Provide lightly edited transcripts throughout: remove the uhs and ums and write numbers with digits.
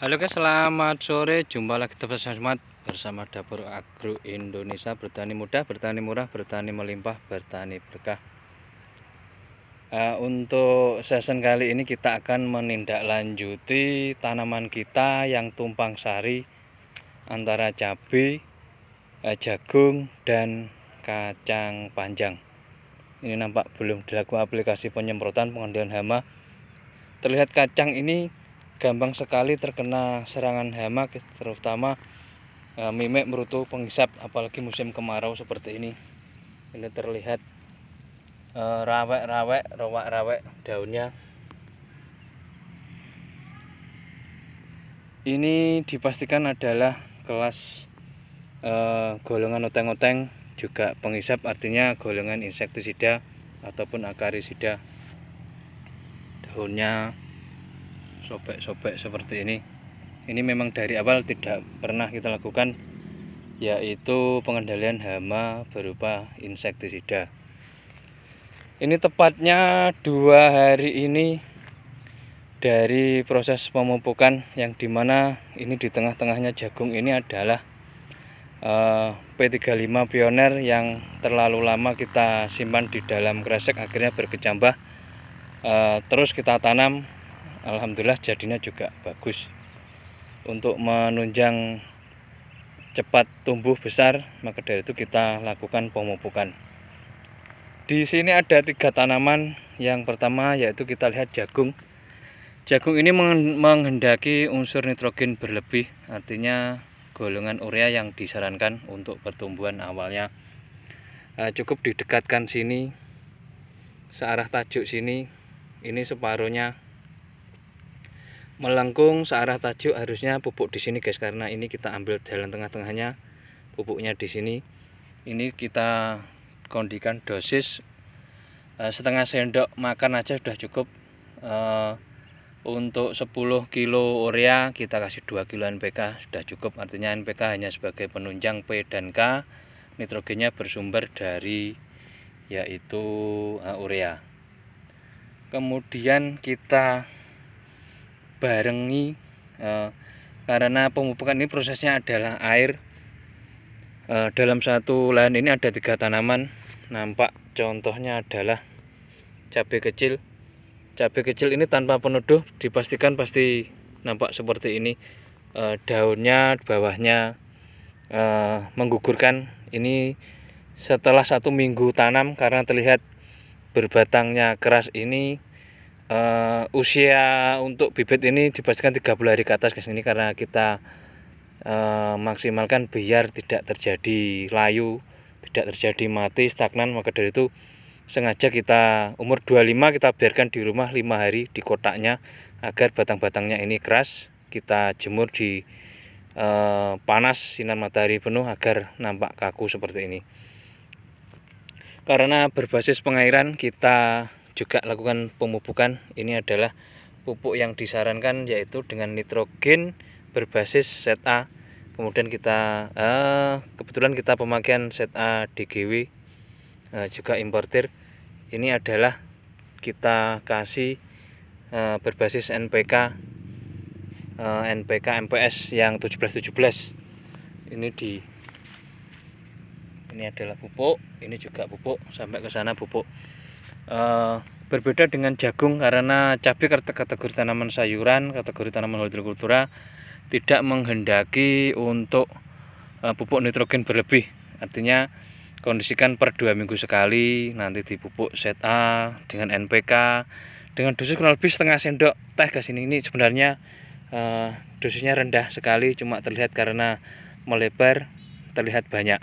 Halo guys, selamat sore. Jumpa lagi bersama Dapur Agro Indonesia. Bertani mudah, bertani murah, bertani melimpah, bertani berkah. Untuk season kali ini kita akan menindaklanjuti tanaman kita yang tumpang sari antara cabai, jagung, dan kacang panjang. Ini nampak belum dilakukan aplikasi penyemprotan pengendalian hama. Terlihat kacang ini gampang sekali terkena serangan hama, terutama mimik, merutu, penghisap, apalagi musim kemarau seperti ini. Ini terlihat rawek-rawek daunnya. Ini dipastikan adalah kelas golongan oteng-oteng, juga penghisap, artinya golongan insektisida ataupun akarisida. Daunnya sobek-sobek seperti ini. Ini memang dari awal tidak pernah kita lakukan, yaitu pengendalian hama berupa insektisida. Ini tepatnya 2 hari ini dari proses pemupukan, yang dimana ini di tengah-tengahnya jagung ini adalah P35 Pioneer yang terlalu lama kita simpan di dalam kresek, akhirnya berkecambah. Terus kita tanam, alhamdulillah jadinya juga bagus. Untuk menunjang cepat tumbuh besar, maka dari itu kita lakukan pemupukan. Di sini ada 3 tanaman. Yang pertama yaitu kita lihat jagung. Jagung ini menghendaki unsur nitrogen berlebih, artinya golongan urea yang disarankan untuk pertumbuhan awalnya. Cukup didekatkan sini, searah tajuk sini. Ini separuhnya melengkung searah tajuk, harusnya pupuk di sini guys, karena ini kita ambil jalan tengah-tengahnya, pupuknya di sini. Ini kita kondikan dosis setengah sendok makan aja sudah cukup. Untuk 10 kilo urea kita kasih 2 kilo NPK sudah cukup, artinya NPK hanya sebagai penunjang P dan K, nitrogennya bersumber dari yaitu urea. Kemudian kita barengi, karena pemupukan ini prosesnya adalah air. Dalam satu lahan ini ada 3 tanaman. Nampak contohnya adalah cabai kecil. Cabai kecil ini tanpa penuduh, dipastikan pasti nampak seperti ini. Daunnya, bawahnya menggugurkan. Ini setelah 1 minggu tanam, karena terlihat berbatangnya keras ini. Usia untuk bibit ini dipastikan 30 hari ke atas guys. Ini karena kita maksimalkan biar tidak terjadi layu, tidak terjadi mati, stagnan, maka dari itu sengaja kita umur 25 kita biarkan di rumah 5 hari di kotaknya, agar batang-batangnya ini keras. Kita jemur di panas sinar matahari penuh agar nampak kaku seperti ini. Karena berbasis pengairan, kita juga lakukan pemupukan. Ini adalah pupuk yang disarankan, yaitu dengan nitrogen berbasis ZA. Kemudian kita kebetulan kita pemakaian ZA DGW, juga importir. Ini adalah kita kasih berbasis NPK MPS yang 1717. Ini adalah pupuk, ini juga pupuk, sampai ke sana pupuk. Berbeda dengan jagung, karena cabai kategori tanaman sayuran, kategori tanaman hortikultura, tidak menghendaki untuk pupuk nitrogen berlebih. Artinya kondisikan per 2 minggu sekali, nanti dipupuk ZA dengan NPK dengan dosis kurang lebih setengah sendok teh ke sini. Ini sebenarnya dosisnya rendah sekali, cuma terlihat karena melebar terlihat banyak.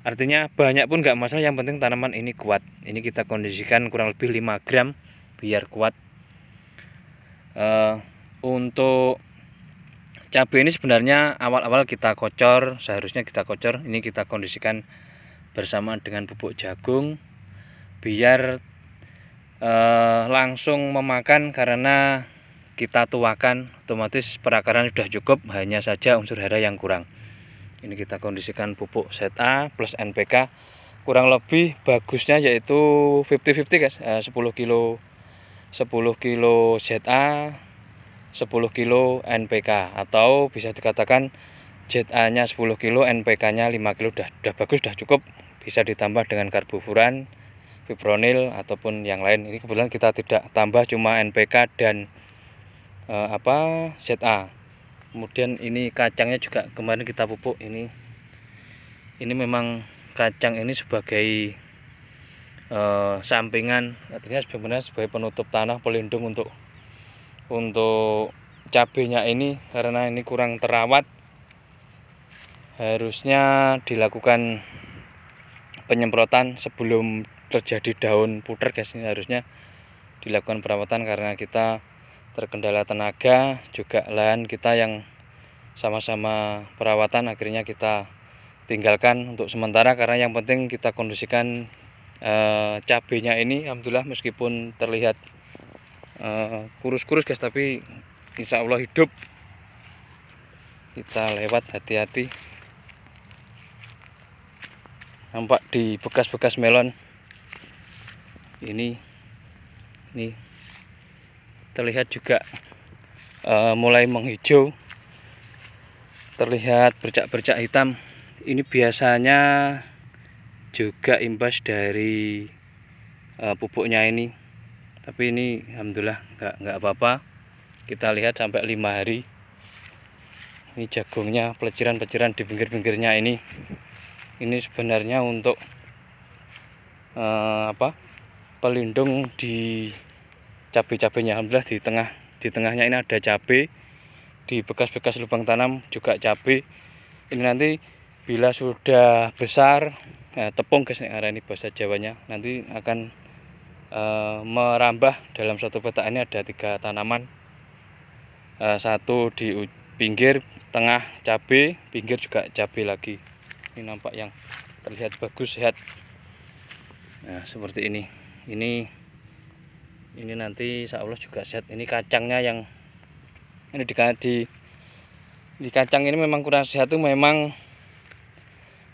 Artinya banyak pun nggak masalah, yang penting tanaman ini kuat. Ini kita kondisikan kurang lebih 5 gram biar kuat. Untuk cabai ini sebenarnya awal-awal kita kocor, seharusnya kita kocor. Ini kita kondisikan bersamaan dengan pupuk jagung biar langsung memakan, karena kita tuakan otomatis perakaran sudah cukup, hanya saja unsur hara yang kurang. Ini kita kondisikan pupuk ZA plus NPK, kurang lebih bagusnya yaitu 50-50 guys. 10 kilo ZA, 10 kilo NPK, atau bisa dikatakan ZA nya 10 kilo, NPK nya 5 kilo udah bagus, udah cukup. Bisa ditambah dengan karbofuran, fipronil ataupun yang lain. Ini kebetulan kita tidak tambah, cuma NPK dan ZA. Kemudian ini kacangnya juga kemarin kita pupuk. Ini memang kacang ini sebagai sampingan, artinya sebenarnya sebagai penutup tanah, pelindung untuk cabenya ini, karena ini kurang terawat. Harusnya dilakukan penyemprotan sebelum terjadi daun puter, guys. Ini harusnya dilakukan perawatan karena kita terkendala tenaga, juga lahan kita yang sama-sama perawatan, akhirnya kita tinggalkan untuk sementara, karena yang penting kita kondisikan cabenya ini. Alhamdulillah, meskipun terlihat kurus-kurus, guys, tapi insya Allah hidup. Kita lewat, hati-hati. Nampak di bekas-bekas melon ini terlihat juga mulai menghijau, terlihat bercak-bercak hitam. Ini biasanya juga imbas dari pupuknya ini, tapi ini alhamdulillah nggak apa-apa. Kita lihat sampai 5 hari. Ini jagungnya, peleciran-peleciran di pinggir-pinggirnya ini sebenarnya untuk pelindung di cabai-cabainya. Alhamdulillah di tengahnya ini ada cabai, di bekas-bekas lubang tanam juga cabai. Ini nanti bila sudah besar, tepung, guys, ini bahasa Jawanya, nanti akan merambah. Dalam satu petak ini ada 3 tanaman, satu di pinggir, tengah cabai, pinggir juga cabai lagi. Ini nampak yang terlihat bagus, sehat. Nah, seperti ini. Ini nanti insya Allah juga sehat. Ini kacangnya yang ini di kacang ini memang kurang sehat tuh, memang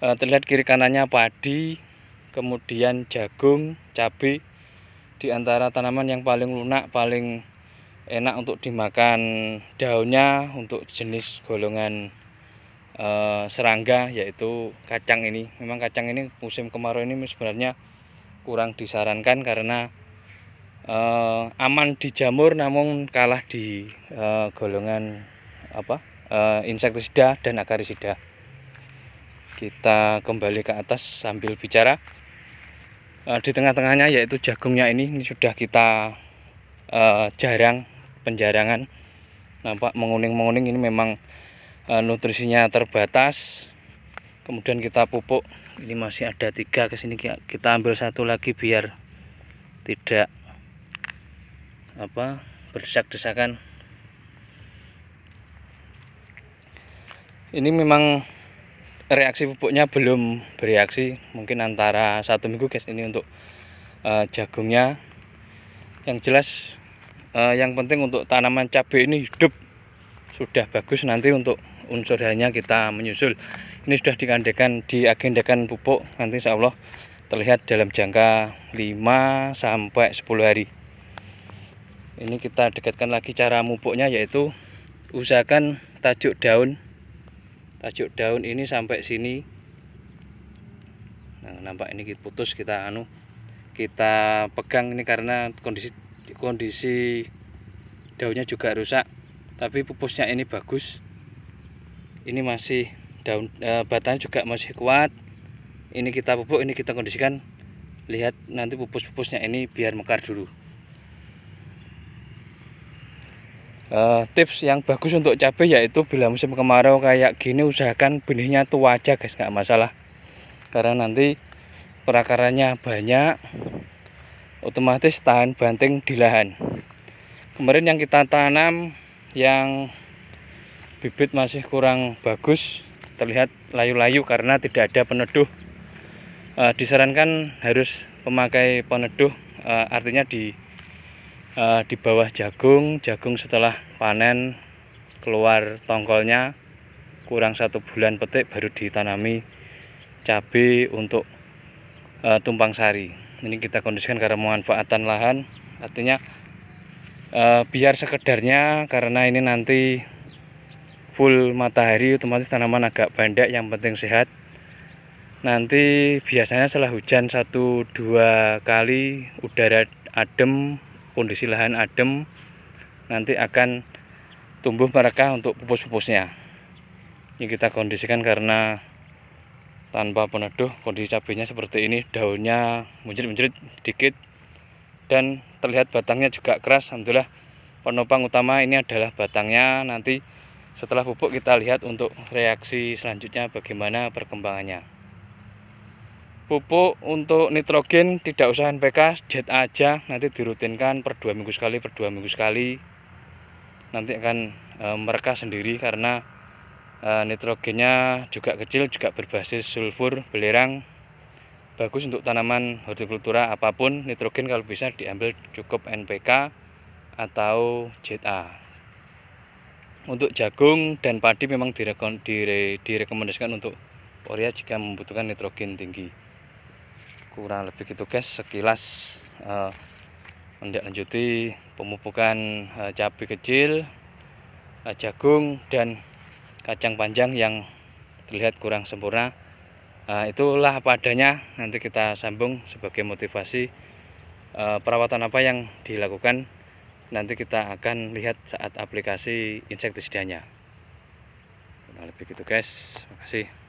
terlihat kiri kanannya padi, kemudian jagung, cabai. Di antara tanaman yang paling lunak, paling enak untuk dimakan daunnya untuk jenis golongan serangga, yaitu kacang ini. Memang kacang ini musim kemarau ini sebenarnya kurang disarankan karena aman dijamur, namun kalah di golongan insektisida dan akarisida. Kita kembali ke atas sambil bicara. Di tengah-tengahnya yaitu jagungnya ini sudah kita penjarangan. Nampak menguning-menguning, ini memang nutrisinya terbatas. Kemudian kita pupuk. Ini masih ada 3 ke sini, kita ambil 1 lagi biar tidak berdesak-desakan. Ini memang reaksi pupuknya belum bereaksi, mungkin antara 1 minggu, guys, ini untuk jagungnya. Yang jelas yang penting untuk tanaman cabai ini hidup sudah bagus. Nanti untuk unsur hanya kita menyusul. Ini sudah diagendakan pupuk, nanti insya Allah terlihat dalam jangka 5 sampai 10 hari. Ini kita dekatkan lagi cara mupuknya, yaitu usahakan tajuk daun ini sampai sini. Nah, nampak ini putus, kita pegang ini karena kondisi daunnya juga rusak, tapi pupusnya ini bagus. Ini masih daun, batangnya juga masih kuat. Ini kita pupuk, ini kita kondisikan. Lihat nanti pupus-pupusnya ini biar mekar dulu. Tips yang bagus untuk cabai yaitu bila musim kemarau kayak gini, usahakan benihnya tua aja, guys, nggak masalah, karena nanti perakarannya banyak, otomatis tahan banting di lahan. Kemarin yang kita tanam yang bibit masih kurang bagus, terlihat layu-layu karena tidak ada peneduh. Disarankan harus memakai peneduh, artinya di bawah jagung setelah panen keluar tongkolnya kurang 1 bulan petik baru ditanami cabai untuk tumpang sari. Ini kita kondisikan karena pemanfaatan lahan, artinya biar sekedarnya, karena ini nanti full matahari otomatis tanaman agak pendek, yang penting sehat. Nanti biasanya setelah hujan 1-2 kali, udara adem, kondisi lahan adem, nanti akan tumbuh mereka untuk pupus-pupusnya. Ini kita kondisikan karena tanpa peneduh, kondisi cabenya seperti ini, daunnya menjerit-menjerit dikit dan terlihat batangnya juga keras. Alhamdulillah penopang utama ini adalah batangnya. Nanti setelah pupuk kita lihat untuk reaksi selanjutnya bagaimana perkembangannya. Pupuk untuk nitrogen tidak usah NPK, jet aja, nanti dirutinkan per 2 minggu sekali. Nanti akan mereka sendiri karena nitrogennya juga kecil, juga berbasis sulfur belerang. Bagus untuk tanaman hortikultura apapun, nitrogen kalau bisa diambil cukup NPK atau ZA. Untuk jagung dan padi memang direkomendasikan untuk urea jika membutuhkan nitrogen tinggi. Kurang lebih gitu guys, sekilas menindaklanjuti pemupukan cabai kecil, jagung dan kacang panjang yang terlihat kurang sempurna. Itulah apa adanya. Nanti kita sambung sebagai motivasi perawatan apa yang dilakukan. Nanti kita akan lihat saat aplikasi insektisidanya. Kurang lebih gitu guys, terima kasih.